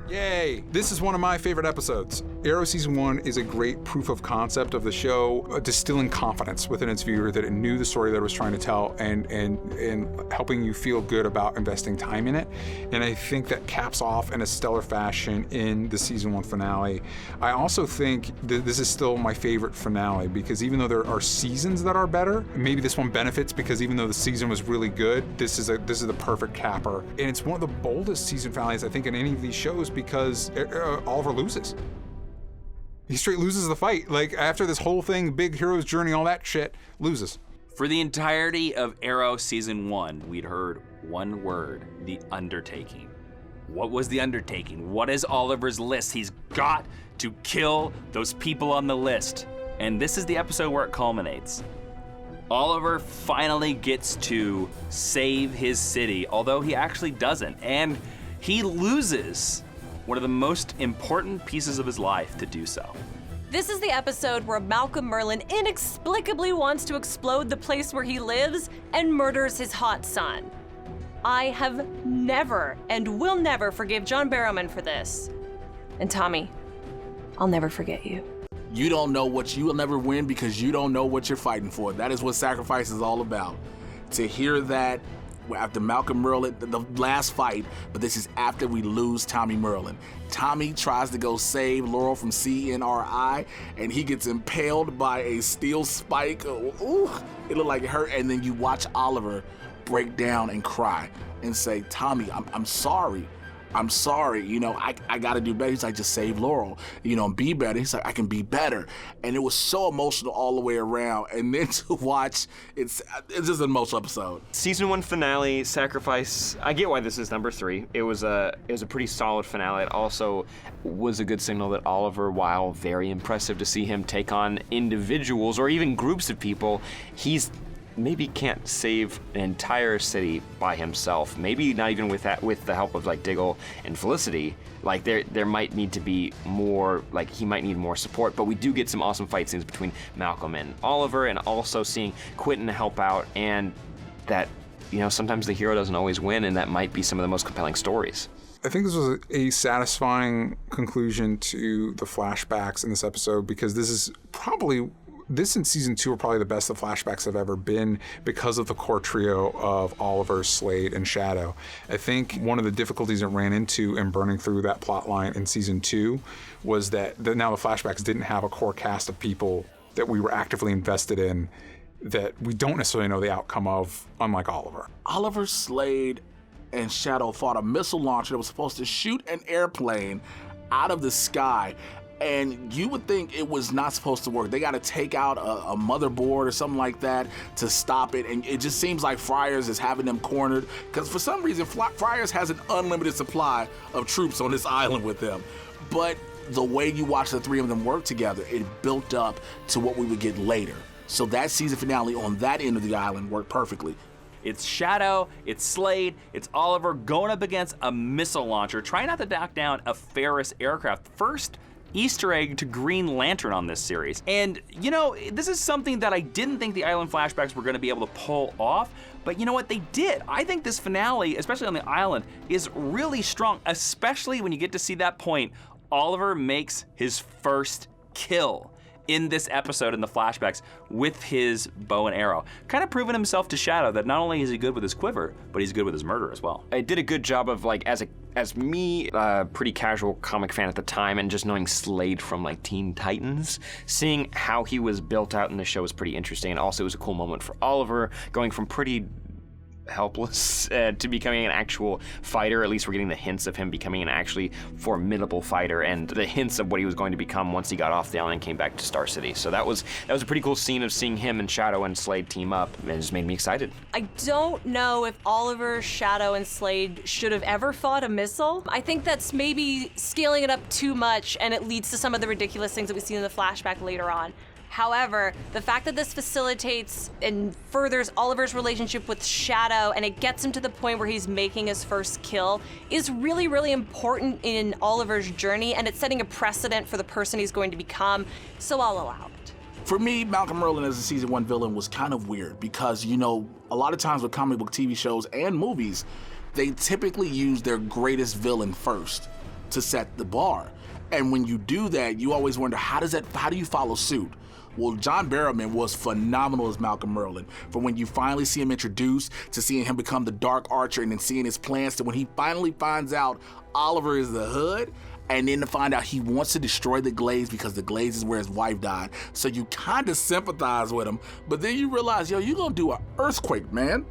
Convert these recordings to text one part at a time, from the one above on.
Yay! This is one of my favorite episodes. Arrow Season 1 is a great proof of concept of the show, distilling confidence within its viewer that it knew the story that it was trying to tell and helping you feel good about investing time in it. And I think that caps off in a stellar fashion in the Season 1 finale. I also think that this is still my favorite finale because even though there are seasons that are better, maybe this one benefits because even though the season was really good, this is the perfect capper. And it's one of the boldest season finales I think in any of these shows because Oliver loses. He straight loses the fight. Like, after this whole thing, big hero's journey, all that shit, loses. For the entirety of Arrow Season 1, we'd heard one word, the undertaking. What was the undertaking? What is Oliver's list? He's got to kill those people on the list. And this is the episode where it culminates. Oliver finally gets to save his city, although he actually doesn't. And he loses one of the most important pieces of his life to do so. This is the episode where Malcolm Merlyn inexplicably wants to explode the place where he lives and murders his hot son. I have never and will never forgive John Barrowman for this. And Tommy, I'll never forget you. You don't know what you will never win because you don't know what you're fighting for. That is what sacrifice is all about. To hear that after Malcolm Merlyn, the last fight, but this is after we lose Tommy Merlyn. Tommy tries to go save Laurel from CNRI, and he gets impaled by a steel spike. Ooh, it looked like it hurt, and then you watch Oliver break down and cry and say, Tommy, I'm sorry. I'm sorry, you know, I gotta do better. He's like, just save Laurel, you know, and be better. He's like, I can be better. And it was so emotional all the way around. And then to watch, it's just an emotional episode. Season 1 finale, sacrifice, I get why this is number 3. It was a pretty solid finale. It also was a good signal that Oliver, while very impressive to see him take on individuals or even groups of people, he's maybe can't save an entire city by himself. Maybe not even with the help of like Diggle and Felicity. Like there might need to be more, like he might need more support, but we do get some awesome fight scenes between Malcolm and Oliver, and also seeing Quentin help out, and that, you know, sometimes the hero doesn't always win, and that might be some of the most compelling stories. I think this was a satisfying conclusion to the flashbacks in this episode because this and Season 2 are probably the best the flashbacks have ever been because of the core trio of Oliver, Slade, and Shadow. I think one of the difficulties it ran into in burning through that plot line in Season 2 was that now the flashbacks didn't have a core cast of people that we were actively invested in that we don't necessarily know the outcome of, unlike Oliver. Oliver, Slade, and Shadow fought a missile launcher that was supposed to shoot an airplane out of the sky. And you would think it was not supposed to work. They got to take out a motherboard or something like that to stop it. And it just seems like Friars is having them cornered because for some reason, Friars has an unlimited supply of troops on this island with them. But the way you watch the three of them work together, it built up to what we would get later. So that season finale on that end of the island worked perfectly. It's Shadow, it's Slade, it's Oliver going up against a missile launcher, trying not to knock down a Ferris aircraft. First Easter egg to Green Lantern on this series. And, you know, this is something that I didn't think the island flashbacks were gonna be able to pull off, but you know what, they did. I think this finale, especially on the island, is really strong, especially when you get to see that point. Oliver makes his first kill in this episode in the flashbacks with his bow and arrow. Kind of proving himself to Shadow that not only is he good with his quiver, but he's good with his murder as well. I did a good job of, like, as me, a pretty casual comic fan at the time, and just knowing Slade from like Teen Titans, seeing how he was built out in the show was pretty interesting. And also it was a cool moment for Oliver, going from pretty helpless to becoming an actual fighter. At least we're getting the hints of him becoming an actually formidable fighter, and the hints of what he was going to become once he got off the island and came back to Star City. So that was a pretty cool scene of seeing him and Shadow and Slade team up, and it just made me excited. I don't know if Oliver, Shadow, and Slade should have ever fought a missile. I think that's maybe scaling it up too much, and it leads to some of the ridiculous things that we see in the flashback later on. However, the fact that this facilitates and furthers Oliver's relationship with Shadow, and it gets him to the point where he's making his first kill, is really, really important in Oliver's journey, and it's setting a precedent for the person he's going to become, so I'll allow it. For me, Malcolm Merlyn as a Season 1 villain was kind of weird because, you know, a lot of times with comic book TV shows and movies, they typically use their greatest villain first. to set the bar. And when you do that, you always wonder, how do you follow suit? Well, John Barrowman was phenomenal as Malcolm Merlyn. From when you finally see him introduced, to seeing him become the Dark Archer, and then seeing his plans, to when he finally finds out Oliver is the Hood, and then to find out he wants to destroy the Glades because the Glades is where his wife died. So you kind of sympathize with him, but then you realize, yo, you're gonna do an earthquake, man.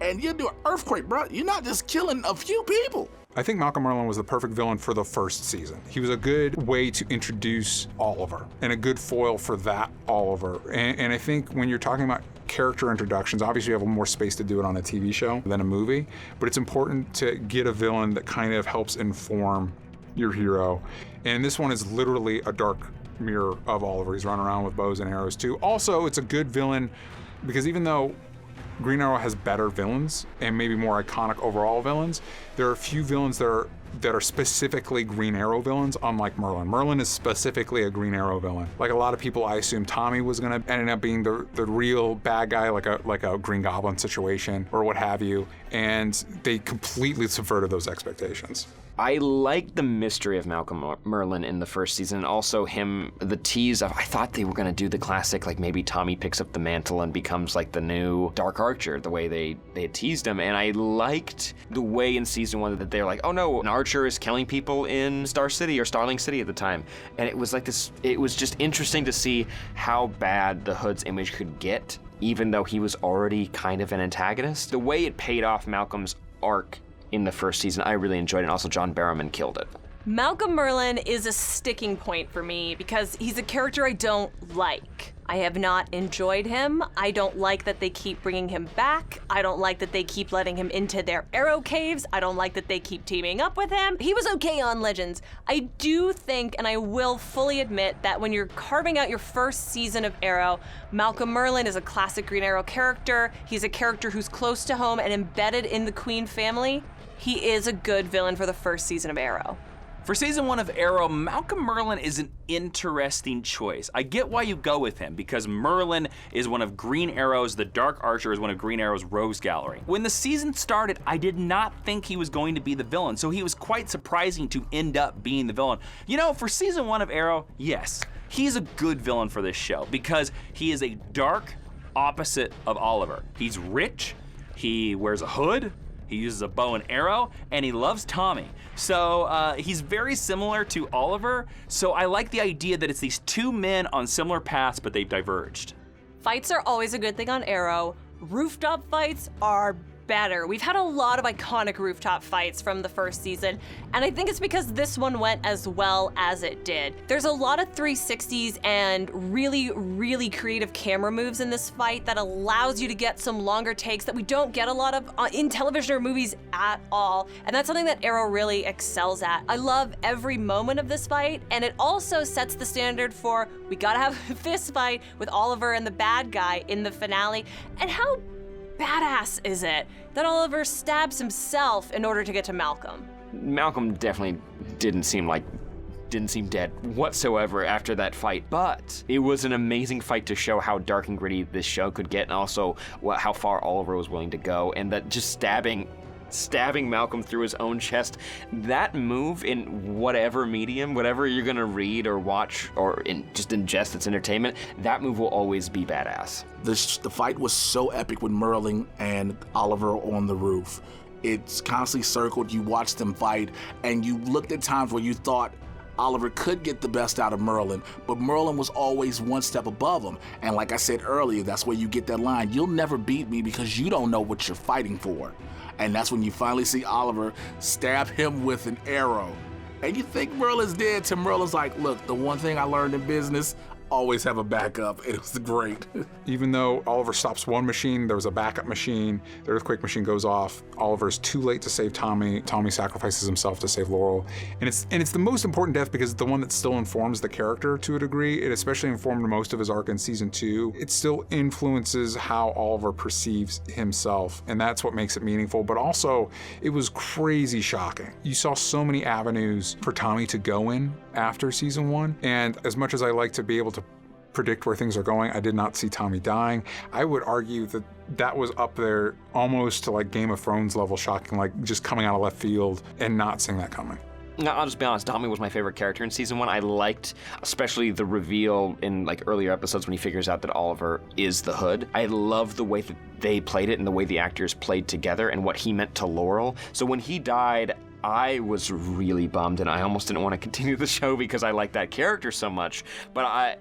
And you do an earthquake, bro. You're not just killing a few people. I think Malcolm Merlyn was the perfect villain for the first season. He was a good way to introduce Oliver and a good foil for that Oliver. And I think when you're talking about character introductions, obviously you have more space to do it on a TV show than a movie, but it's important to get a villain that kind of helps inform your hero. And this one is literally a dark mirror of Oliver. He's running around with bows and arrows too. Also, it's a good villain because even though Green Arrow has better villains and maybe more iconic overall villains, there are a few villains that are specifically Green Arrow villains, unlike Merlyn. Merlyn is specifically a Green Arrow villain. Like a lot of people, I assume Tommy was gonna end up being the real bad guy, like a Green Goblin situation or what have you, and they completely subverted those expectations. I liked the mystery of Malcolm Merlyn in the first season, and also the tease of, I thought they were gonna do the classic, like maybe Tommy picks up the mantle and becomes like the new Dark Archer, the way they had teased him, and I liked the way in season 1 that they're like, oh no, an archer is killing people in Star City or Starling City at the time, and it was like this, it was just interesting to see how bad the Hood's image could get, even though he was already kind of an antagonist. The way it paid off Malcolm's arc in the first season, I really enjoyed it, and also John Barrowman killed it. Malcolm Merlyn is a sticking point for me because he's a character I don't like. I have not enjoyed him. I don't like that they keep bringing him back. I don't like that they keep letting him into their arrow caves. I don't like that they keep teaming up with him. He was okay on Legends. I do think, and I will fully admit, that when you're carving out your first season of Arrow, Malcolm Merlyn is a classic Green Arrow character. He's a character who's close to home and embedded in the Queen family. He is a good villain for the first season of Arrow. For season 1 of Arrow, Malcolm Merlyn is an interesting choice. I get why you go with him, because Merlyn is one of Green Arrow's, the Dark Archer is one of Green Arrow's rogues gallery. When the season started, I did not think he was going to be the villain, so he was quite surprising to end up being the villain. You know, for season 1 of Arrow, yes, he's a good villain for this show, because he is a dark opposite of Oliver. He's rich, he wears a hood, he uses a bow and arrow, and he loves Tommy. So he's very similar to Oliver, so I like the idea that it's these two men on similar paths, but they've diverged. Fights are always a good thing on Arrow. Rooftop fights are better. We've had a lot of iconic rooftop fights from the first season, and I think it's because this one went as well as it did. There's a lot of 360s and really, really creative camera moves in this fight that allows you to get some longer takes that we don't get a lot of in television or movies at all, and that's something that Arrow really excels at. I love every moment of this fight, and it also sets the standard for, we gotta have a fist fight with Oliver and the bad guy in the finale, and how badass is it that Oliver stabs himself in order to get to Malcolm? Malcolm definitely didn't seem dead whatsoever after that fight, but it was an amazing fight to show how dark and gritty this show could get, and also how far Oliver was willing to go, and that just stabbing Malcolm through his own chest, that move in whatever medium, whatever you're gonna read or watch or just ingest its entertainment, that move will always be badass. The fight was so epic with Merlyn and Oliver on the roof. It's constantly circled, you watched them fight, and you looked at times where you thought Oliver could get the best out of Merlyn, but Merlyn was always one step above him. And like I said earlier, that's where you get that line, you'll never beat me because you don't know what you're fighting for. And that's when you finally see Oliver stab him with an arrow. And you think Merlin's dead, till Merlin's like, look, the one thing I learned in business, always have a backup. It was great. Even though Oliver stops one machine, there was a backup machine, the earthquake machine goes off, Oliver's too late to save Tommy, Tommy sacrifices himself to save Laurel. And it's the most important death because it's the one that still informs the character to a degree. It especially informed most of his arc in season 2. It still influences how Oliver perceives himself, and that's what makes it meaningful, but also it was crazy shocking. You saw so many avenues for Tommy to go in after season 1, and as much as I like to be able to predict where things are going, I did not see Tommy dying. I would argue that that was up there almost to like Game of Thrones level shocking, like just coming out of left field and not seeing that coming. I'll just be honest, Tommy was my favorite character in season 1. I liked especially the reveal in like earlier episodes when he figures out that Oliver is the Hood. I love the way that they played it and the way the actors played together and what he meant to Laurel. So when he died, I was really bummed and I almost didn't want to continue the show because I liked that character so much. But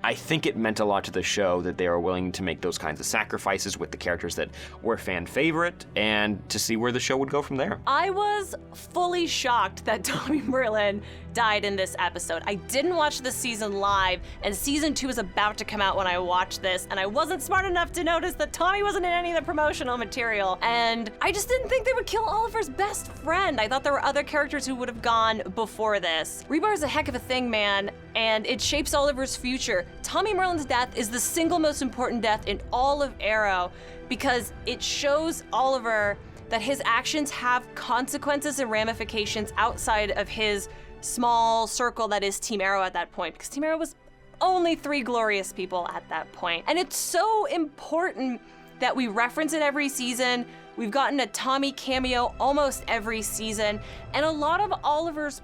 I think it meant a lot to the show that they were willing to make those kinds of sacrifices with the characters that were fan favorite and to see where the show would go from there. I was fully shocked that Tommy Merlin died in this episode. I didn't watch this season live, and season 2 is about to come out when I watched this, and I wasn't smart enough to notice that Tommy wasn't in any of the promotional material, and I just didn't think they would kill Oliver's best friend. I thought there were other characters who would have gone before this. Rebar's a heck of a thing, man, and it shapes Oliver's future. Tommy Merlin's death is the single most important death in all of Arrow because it shows Oliver that his actions have consequences and ramifications outside of his small circle that is Team Arrow at that point, because Team Arrow was only 3 glorious people at that point. And it's so important that we reference it every season. We've gotten a Tommy cameo almost every season, and a lot of Oliver's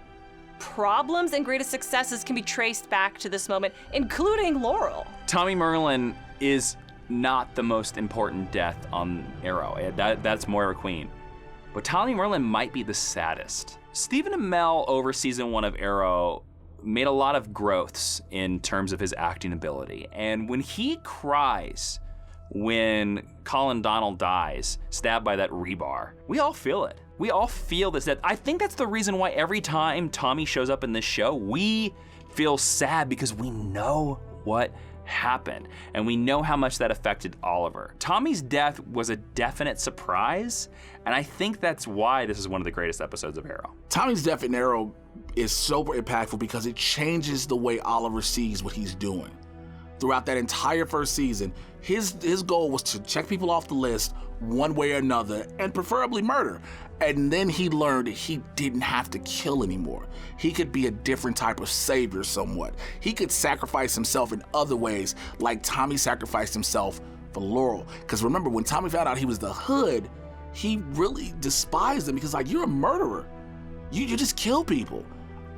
problems and greatest successes can be traced back to this moment, including Laurel. Tommy Merlin is not the most important death on Arrow. That's Moira Queen. But Tommy Merlin might be the saddest. Stephen Amell over season 1 of Arrow made a lot of growths in terms of his acting ability. And when he cries when Colin Donnell dies, stabbed by that rebar, we all feel it. We all feel this. I think that's the reason why every time Tommy shows up in this show, we feel sad because we know what happened and we know how much that affected Oliver. Tommy's death was a definite surprise, and I think that's why this is one of the greatest episodes of Arrow. Tommy's death in Arrow is so impactful because it changes the way Oliver sees what he's doing. Throughout that entire first season, his goal was to check people off the list one way or another, and preferably murder. And then he learned that he didn't have to kill anymore. He could be a different type of savior somewhat. He could sacrifice himself in other ways, like Tommy sacrificed himself for Laurel. Because remember, when Tommy found out he was the Hood, he really despised him because, like, you're a murderer. You just kill people.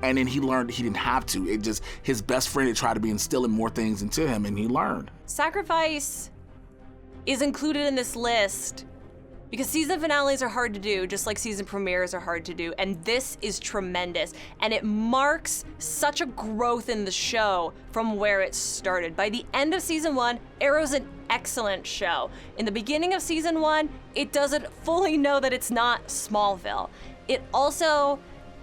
And then he learned he didn't have to. It just, his best friend had tried to be instilling more things into him, and he learned. Sacrifice is included in this list because season finales are hard to do, just like season premieres are hard to do, and this is tremendous. And it marks such a growth in the show from where it started. By the end of season 1, Arrow's an excellent show. In the beginning of season 1, it doesn't fully know that it's not Smallville. It also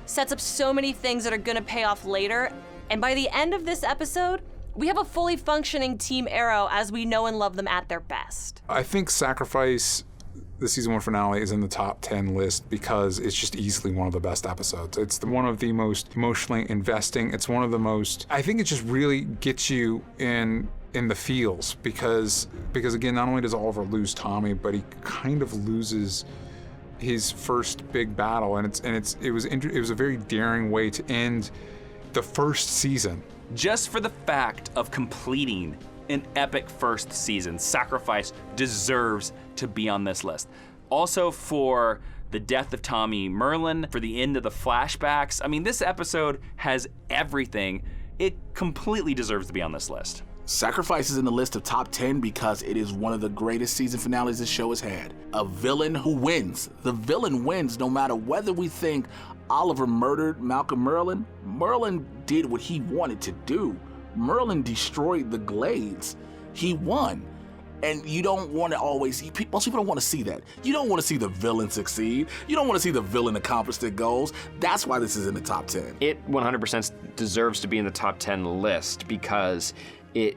sets up so many things that are gonna pay off later, and by the end of this episode, we have a fully functioning Team Arrow as we know and love them at their best. I think Sacrifice, the season 1 finale, is in the top 10 list because it's just easily one of the best episodes. It's one of the most emotionally investing. It's one of the most, I think it just really gets you in the feels because again, not only does Oliver lose Tommy, but he kind of loses his first big battle, and it was a very daring way to end the first season. Just for the fact of completing an epic first season, Sacrifice deserves to be on this list. Also for the death of Tommy Merlin, for the end of the flashbacks. I mean, this episode has everything. It completely deserves to be on this list. Sacrifice is in the list of top 10 because it is one of the greatest season finales this show has had. A villain who wins. The villain wins no matter whether we think Oliver murdered Malcolm Merlin. Merlin did what he wanted to do. Merlin destroyed the Glades. He won. And you don't want to always, most people don't want to see that. You don't want to see the villain succeed. You don't want to see the villain accomplish their goals. That's why this is in the top 10. It 100% deserves to be in the top 10 list because it,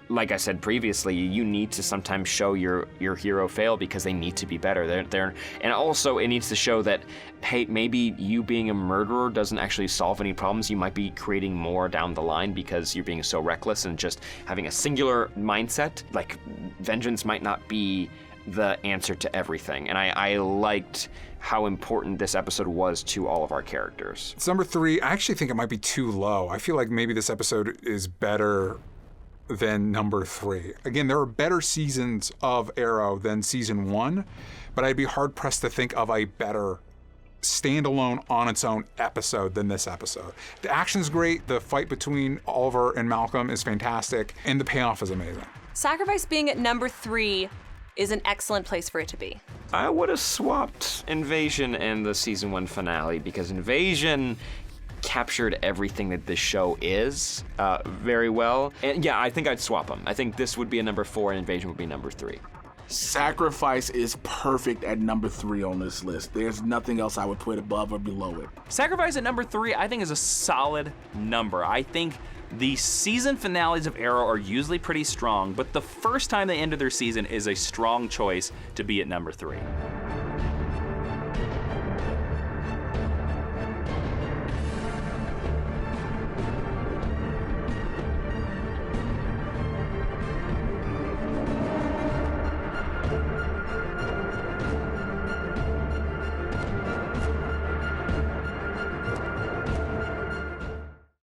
like I said previously, you need to sometimes show your hero fail because they need to be better. And also it needs to show that, hey, maybe you being a murderer doesn't actually solve any problems. You might be creating more down the line because you're being so reckless and just having a singular mindset. Like, vengeance might not be the answer to everything. And I liked how important this episode was to all of our characters. It's number 3. I actually think it might be too low. I feel like maybe this episode is better than number 3. Again, there are better seasons of Arrow than season 1, but I'd be hard pressed to think of a better standalone on its own episode than this episode. The action's great, the fight between Oliver and Malcolm is fantastic, and the payoff is amazing. Sacrifice being at number 3 is an excellent place for it to be. I would have swapped Invasion and the season 1 finale because Invasion captured everything that this show is very well. And yeah, I think I'd swap them. I think this would be a number 4 and Invasion would be number 3. Sacrifice is perfect at number 3 on this list. There's nothing else I would put above or below it. Sacrifice at number 3, I think, is a solid number. I think the season finales of Arrow are usually pretty strong, but the first time they ended their season is a strong choice to be at number 3.